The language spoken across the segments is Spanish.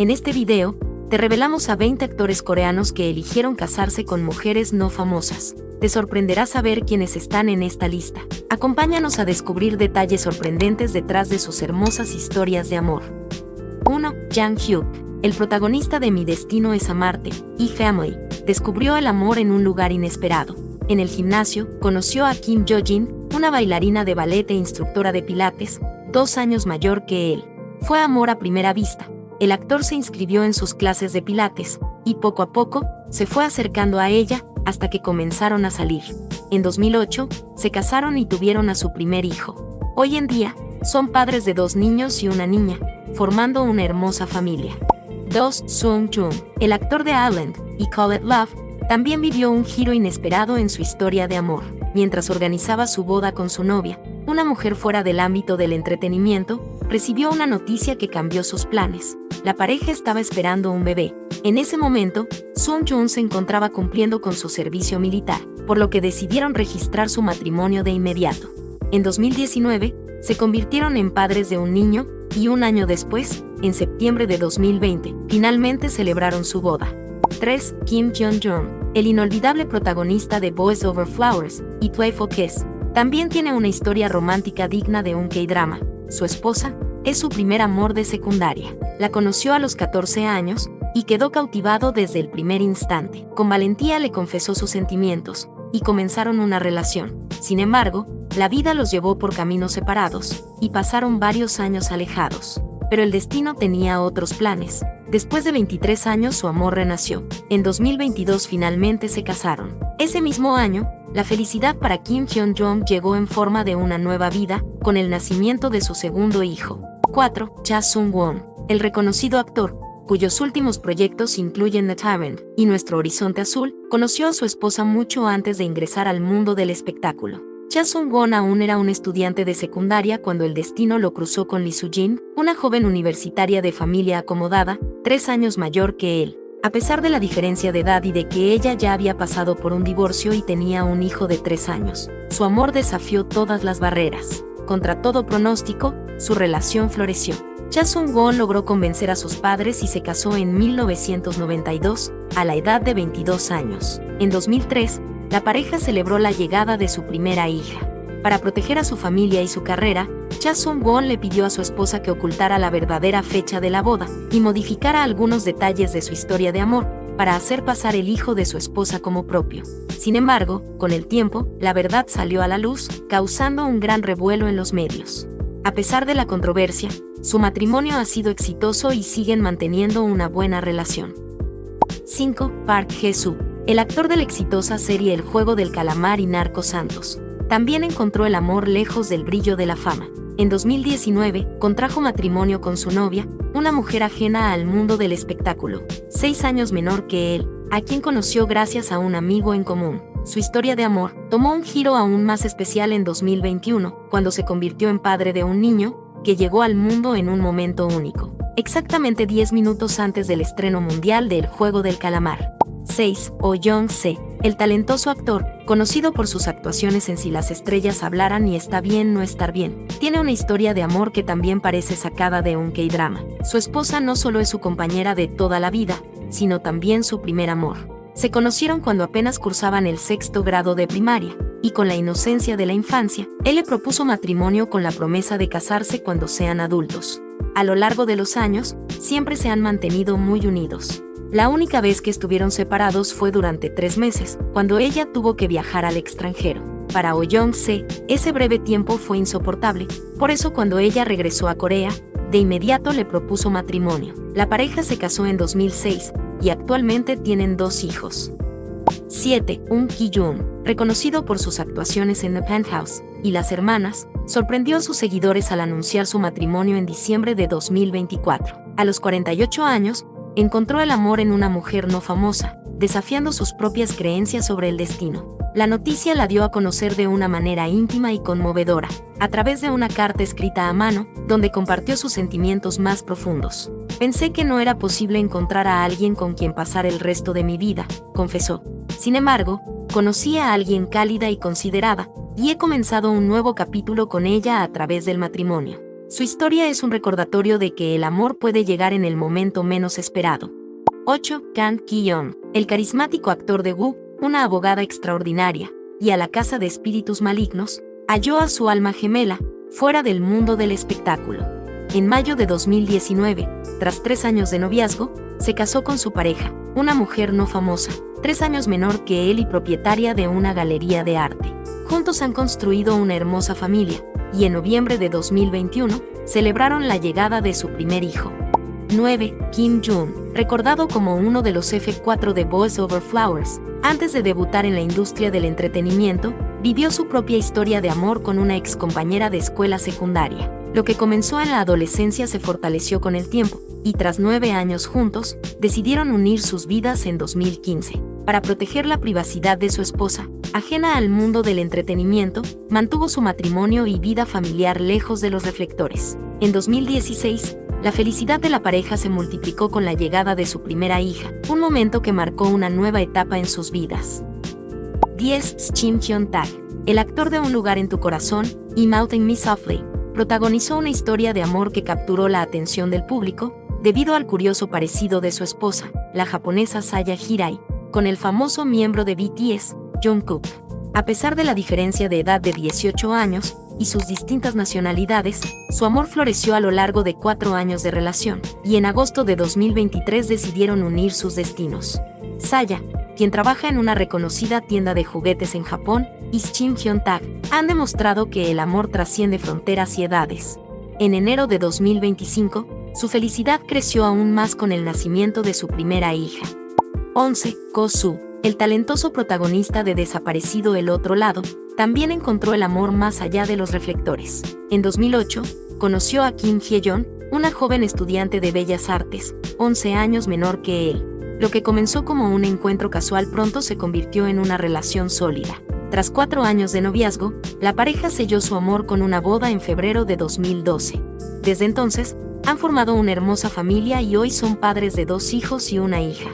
En este video, te revelamos a 20 actores coreanos que eligieron casarse con mujeres no famosas. Te sorprenderá saber quiénes están en esta lista. Acompáñanos a descubrir detalles sorprendentes detrás de sus hermosas historias de amor. 1. Jang Hyuk, el protagonista de Mi destino es amarte y Family, descubrió el amor en un lugar inesperado. En el gimnasio, conoció a Kim Jo-jin, una bailarina de ballet e instructora de pilates, 2 años mayor que él. Fue amor a primera vista. El actor se inscribió en sus clases de pilates, y poco a poco, se fue acercando a ella, hasta que comenzaron a salir. En 2008, se casaron y tuvieron a su primer hijo. Hoy en día, son padres de 2 niños y una niña, formando una hermosa familia. 2. Sung Joon, el actor de Island y Call It Love, también vivió un giro inesperado en su historia de amor. Mientras organizaba su boda con su novia, una mujer fuera del ámbito del entretenimiento, recibió una noticia que cambió sus planes. La pareja estaba esperando un bebé. En ese momento, Sung Joon se encontraba cumpliendo con su servicio militar, por lo que decidieron registrar su matrimonio de inmediato. En 2019, se convirtieron en padres de un niño, y un año después, en septiembre de 2020, finalmente celebraron su boda. 3. Kim Kyung-joon, el inolvidable protagonista de Boys Over Flowers y Playful Kiss, también tiene una historia romántica digna de un K-drama. Su esposa es su primer amor de secundaria. La conoció a los 14 años y quedó cautivado desde el primer instante. Con valentía le confesó sus sentimientos y comenzaron una relación. Sin embargo, la vida los llevó por caminos separados y pasaron varios años alejados. Pero el destino tenía otros planes. Después de 23 años su amor renació. En 2022 finalmente se casaron. Ese mismo año, la felicidad para Kim Hyun-joon llegó en forma de una nueva vida, con el nacimiento de su segundo hijo. 4. Cha Sung-won, el reconocido actor, cuyos últimos proyectos incluyen The Tyrant y Nuestro Horizonte Azul, conoció a su esposa mucho antes de ingresar al mundo del espectáculo. Cha Sung-won aún era un estudiante de secundaria cuando el destino lo cruzó con Lee Soo-jin, una joven universitaria de familia acomodada, 3 años mayor que él. A pesar de la diferencia de edad y de que ella ya había pasado por un divorcio y tenía un hijo de 3 años, su amor desafió todas las barreras. Contra todo pronóstico, su relación floreció. Cha Sung-won logró convencer a sus padres y se casó en 1992, a la edad de 22 años. En 2003, la pareja celebró la llegada de su primera hija. Para proteger a su familia y su carrera, Cha Sung-won le pidió a su esposa que ocultara la verdadera fecha de la boda y modificara algunos detalles de su historia de amor, para hacer pasar el hijo de su esposa como propio. Sin embargo, con el tiempo, la verdad salió a la luz, causando un gran revuelo en los medios. A pesar de la controversia, su matrimonio ha sido exitoso y siguen manteniendo una buena relación. 5. Park Hae-soo, el actor de la exitosa serie El Juego del Calamar y Narcos Santos, también encontró el amor lejos del brillo de la fama. En 2019, contrajo matrimonio con su novia, una mujer ajena al mundo del espectáculo, 6 años menor que él, a quien conoció gracias a un amigo en común. Su historia de amor tomó un giro aún más especial en 2021, cuando se convirtió en padre de un niño, que llegó al mundo en un momento único, exactamente 10 minutos antes del estreno mundial de El Juego del Calamar. 6. Oh Young-se, el talentoso actor, conocido por sus actuaciones en Si las estrellas hablaran y Está bien no estar bien, tiene una historia de amor que también parece sacada de un K-drama. Su esposa no solo es su compañera de toda la vida, sino también su primer amor. Se conocieron cuando apenas cursaban el 6º grado de primaria, y con la inocencia de la infancia, él le propuso matrimonio con la promesa de casarse cuando sean adultos. A lo largo de los años, siempre se han mantenido muy unidos. La única vez que estuvieron separados fue durante 3 meses, cuando ella tuvo que viajar al extranjero. Para Oh Young-se, ese breve tiempo fue insoportable, por eso cuando ella regresó a Corea, de inmediato le propuso matrimonio. La pareja se casó en 2006, y actualmente tienen 2 hijos. 7. Eun Ki-yoon, reconocido por sus actuaciones en The Penthouse y Las Hermanas, sorprendió a sus seguidores al anunciar su matrimonio en diciembre de 2024. A los 48 años, encontró el amor en una mujer no famosa, desafiando sus propias creencias sobre el destino. La noticia la dio a conocer de una manera íntima y conmovedora, a través de una carta escrita a mano, donde compartió sus sentimientos más profundos. Pensé que no era posible encontrar a alguien con quien pasar el resto de mi vida, confesó. Sin embargo, conocí a alguien cálida y considerada, y he comenzado un nuevo capítulo con ella a través del matrimonio. Su historia es un recordatorio de que el amor puede llegar en el momento menos esperado. 8. Kang Ki-young, el carismático actor de Woo, una abogada extraordinaria, y a la casa de espíritus malignos, halló a su alma gemela, fuera del mundo del espectáculo. En mayo de 2019, tras 3 años de noviazgo, se casó con su pareja, una mujer no famosa, 3 años menor que él y propietaria de una galería de arte. Juntos han construido una hermosa familia, y en noviembre de 2021, celebraron la llegada de su primer hijo. 9. Kim Jun, recordado como uno de los F4 de Boys Over Flowers, antes de debutar en la industria del entretenimiento, vivió su propia historia de amor con una excompañera de escuela secundaria. Lo que comenzó en la adolescencia se fortaleció con el tiempo, y tras 9 años juntos, decidieron unir sus vidas en 2015. Para proteger la privacidad de su esposa, ajena al mundo del entretenimiento, mantuvo su matrimonio y vida familiar lejos de los reflectores. En 2016, la felicidad de la pareja se multiplicó con la llegada de su primera hija, un momento que marcó una nueva etapa en sus vidas. 10. Kim Hyun-tak, el actor de Un lugar en tu corazón y Mountain Me Softly, protagonizó una historia de amor que capturó la atención del público debido al curioso parecido de su esposa, la japonesa Saya Hirai, con el famoso miembro de BTS, Jungkook. A pesar de la diferencia de edad de 18 años y sus distintas nacionalidades, su amor floreció a lo largo de 4 años de relación, y en agosto de 2023 decidieron unir sus destinos. Saya, quien trabaja en una reconocida tienda de juguetes en Japón, y Kim Hyun-tak, han demostrado que el amor trasciende fronteras y edades. En enero de 2025, su felicidad creció aún más con el nacimiento de su primera hija. 11. Ko Soo, el talentoso protagonista de Desaparecido el otro lado, también encontró el amor más allá de los reflectores. En 2008, conoció a Kim Hye-yeon, una joven estudiante de Bellas Artes, 11 años menor que él. Lo que comenzó como un encuentro casual pronto se convirtió en una relación sólida. Tras 4 años de noviazgo, la pareja selló su amor con una boda en febrero de 2012. Desde entonces, han formado una hermosa familia y hoy son padres de 2 hijos y una hija.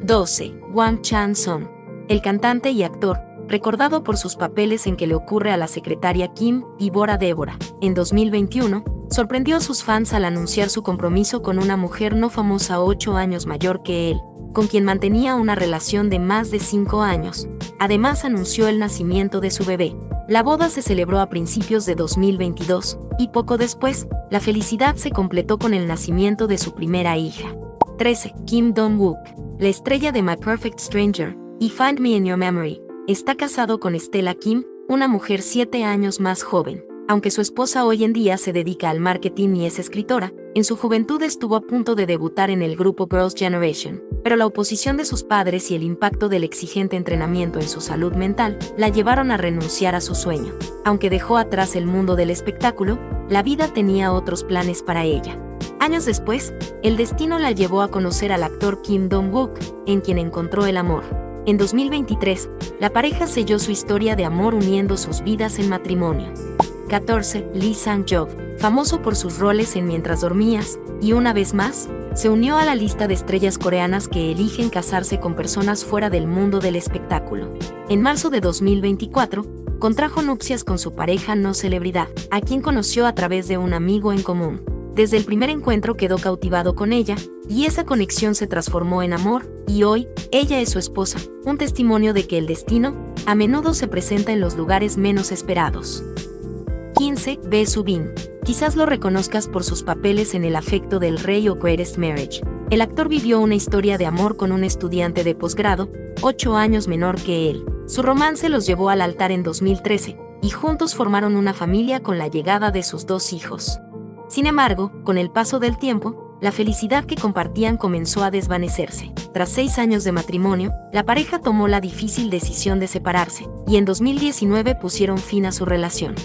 12. Hwang Chan-sung, el cantante y actor, recordado por sus papeles en Que le ocurre a la secretaria Kim y Bora Débora. En 2021, sorprendió a sus fans al anunciar su compromiso con una mujer no famosa 8 años mayor que él, con quien mantenía una relación de más de 5 años. Además anunció el nacimiento de su bebé. La boda se celebró a principios de 2022, y poco después, la felicidad se completó con el nacimiento de su primera hija. 13. Kim Dong-wook, la estrella de My Perfect Stranger y Find Me in Your Memory, está casado con Stella Kim, una mujer 7 años más joven. Aunque su esposa hoy en día se dedica al marketing y es escritora, en su juventud estuvo a punto de debutar en el grupo Girls' Generation, pero la oposición de sus padres y el impacto del exigente entrenamiento en su salud mental la llevaron a renunciar a su sueño. Aunque dejó atrás el mundo del espectáculo, la vida tenía otros planes para ella. Años después, el destino la llevó a conocer al actor Kim Dong-wook, en quien encontró el amor. En 2023, la pareja selló su historia de amor uniendo sus vidas en matrimonio. 14. Lee Sang-job, famoso por sus roles en Mientras dormías, y Una vez más, se unió a la lista de estrellas coreanas que eligen casarse con personas fuera del mundo del espectáculo. En marzo de 2024, contrajo nupcias con su pareja no celebridad, a quien conoció a través de un amigo en común. Desde el primer encuentro quedó cautivado con ella, y esa conexión se transformó en amor, y hoy, ella es su esposa, un testimonio de que el destino, a menudo se presenta en los lugares menos esperados. 15. Bae Su-bin. Quizás lo reconozcas por sus papeles en El afecto del rey o Greatest Marriage. El actor vivió una historia de amor con un estudiante de posgrado, 8 años menor que él. Su romance los llevó al altar en 2013, y juntos formaron una familia con la llegada de sus 2 hijos. Sin embargo, con el paso del tiempo, la felicidad que compartían comenzó a desvanecerse. Tras 6 años de matrimonio, la pareja tomó la difícil decisión de separarse, y en 2019 pusieron fin a su relación.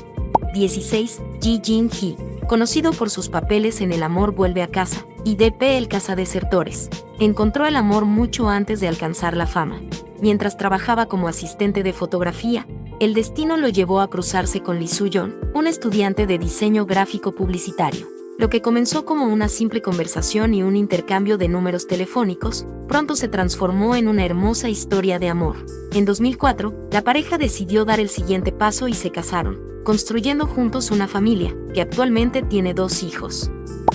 16. Ji Jin-hee, conocido por sus papeles en El amor vuelve a casa y DP El cazadesertores, encontró el amor mucho antes de alcanzar la fama. Mientras trabajaba como asistente de fotografía, el destino lo llevó a cruzarse con Lee Soo-yeon, un estudiante de diseño gráfico publicitario. Lo que comenzó como una simple conversación y un intercambio de números telefónicos, pronto se transformó en una hermosa historia de amor. En 2004, la pareja decidió dar el siguiente paso y se casaron, construyendo juntos una familia, que actualmente tiene 2 hijos.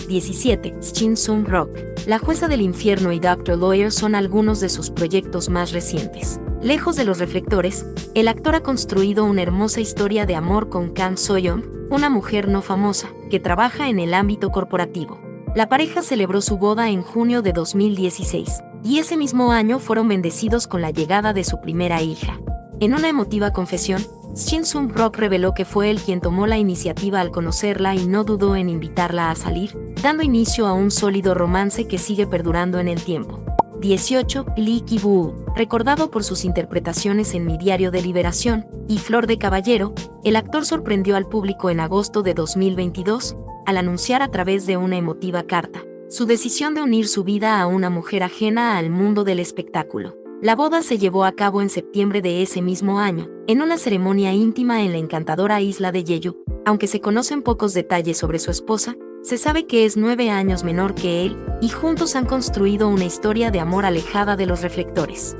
17. Shin Sung-rock. La jueza del infierno y Dr. Lawyer son algunos de sus proyectos más recientes. Lejos de los reflectores, el actor ha construido una hermosa historia de amor con Kang So-young, una mujer no famosa, que trabaja en el ámbito corporativo. La pareja celebró su boda en junio de 2016, y ese mismo año fueron bendecidos con la llegada de su primera hija. En una emotiva confesión, Shin Sung-rock reveló que fue él quien tomó la iniciativa al conocerla y no dudó en invitarla a salir, dando inicio a un sólido romance que sigue perdurando en el tiempo. 18. Lee Ki-woo. Recordado por sus interpretaciones en Mi Diario de Liberación y Flor de Caballero, el actor sorprendió al público en agosto de 2022 al anunciar a través de una emotiva carta su decisión de unir su vida a una mujer ajena al mundo del espectáculo. La boda se llevó a cabo en septiembre de ese mismo año, en una ceremonia íntima en la encantadora isla de Jeju. Aunque se conocen pocos detalles sobre su esposa, se sabe que es 9 años menor que él, y juntos han construido una historia de amor alejada de los reflectores.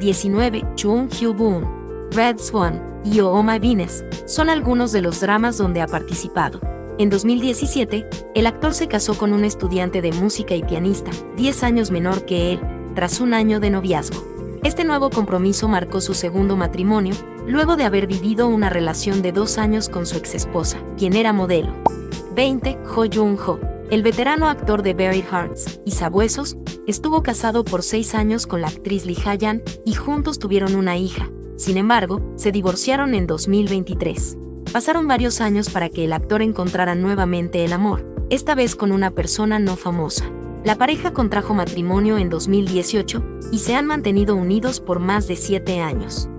19. Chung Hyo-boon. Red Swan y Oh My Venus son algunos de los dramas donde ha participado. En 2017, el actor se casó con un estudiante de música y pianista, 10 años menor que él, tras un año de noviazgo. Este nuevo compromiso marcó su segundo matrimonio, luego de haber vivido una relación de 2 años con su exesposa, quien era modelo. 20. Ho Jung-ho. El veterano actor de Buried Hearts y Sabuesos estuvo casado por 6 años con la actriz Lee Ha-yan y juntos tuvieron una hija. Sin embargo, se divorciaron en 2023. Pasaron varios años para que el actor encontrara nuevamente el amor, esta vez con una persona no famosa. La pareja contrajo matrimonio en 2018 y se han mantenido unidos por más de 7 años.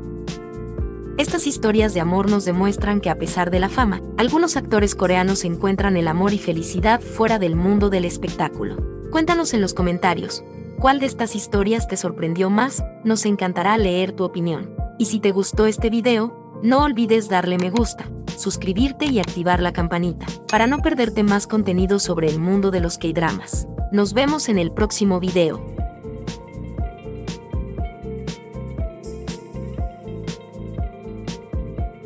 Estas historias de amor nos demuestran que a pesar de la fama, algunos actores coreanos encuentran el amor y felicidad fuera del mundo del espectáculo. Cuéntanos en los comentarios, ¿cuál de estas historias te sorprendió más? Nos encantará leer tu opinión. Y si te gustó este video, no olvides darle me gusta, suscribirte y activar la campanita, para no perderte más contenido sobre el mundo de los K-dramas. Nos vemos en el próximo video.